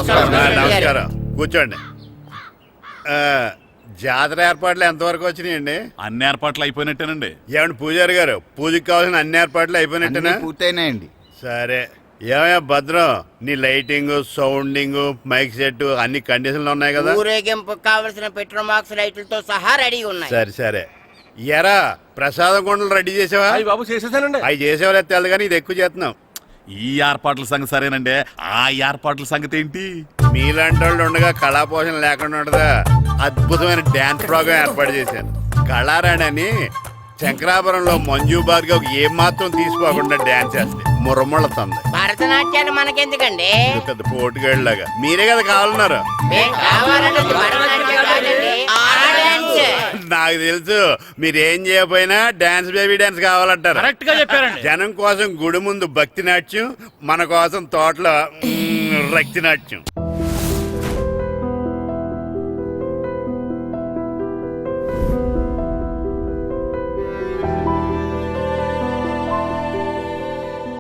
నమస్కారం, కూర్చోండి. జాతర ఏర్పాట్లు ఎంతవరకు వచ్చినాయండి? అన్ని ఏర్పాట్లు అయిపోయినట్టేనండి. ఏమండి పూజారి గారు, పూజకి కావాల్సిన అన్ని ఏర్పాట్లు అయిపోయినట్టేనా? పూర్తయినాయండి. సరే. ఏమయ్యా భద్రం, నీ లైటింగ్, సౌండింగ్, మైక్ సెట్ అన్ని కండిషన్లు ఉన్నాయి కదా? ఊరేగింపు కావలసిన పెట్రోల్ మార్క్స్ లైట్లతో సహా రెడీ ఉన్నాయి. సరే. ఎరా ప్రసాదం కొండలు రెడీ చేసావా? బాబు చేసేసానండి. అవి చేసేవాళ్ళు తెలదు కానీ ఇది ఎక్కువ చేస్తున్నాం. ఈ ఏర్పాట్ల సంగతి సరేనండి, ఆ ఏర్పాట్ల సంగతి ఏంటి? మీలాంటి వాళ్ళు ఉండగా కళాపోషణ లేకుండా ఉండదా? అద్భుతమైన డ్యాన్స్ ప్రోగ్రాం ఏర్పాటు చేశాను. కళారాణి అని శంకరాపురంలో మంజు భార్గవ్ ఏం మాత్రం తీసుకోకుండా డ్యాన్స్ చేస్తే మురముళ్ళతుంది. భరతనాట్యాలు మనకెందుకండి? పెద్ద పోటుగాళ్ళలాగా మీరే కదా కావాలన్నారు. నాకు తెలుసు మీరేం చేయకపోయినా డాన్స్ బేబీ డాన్స్ కావాలంటారు. కరెక్ట్ గా చెప్పారండి. జనం కోసం గుడి ముందు భక్తి నాట్యం, మన కోసం తోటలో రక్తి నాట్యం.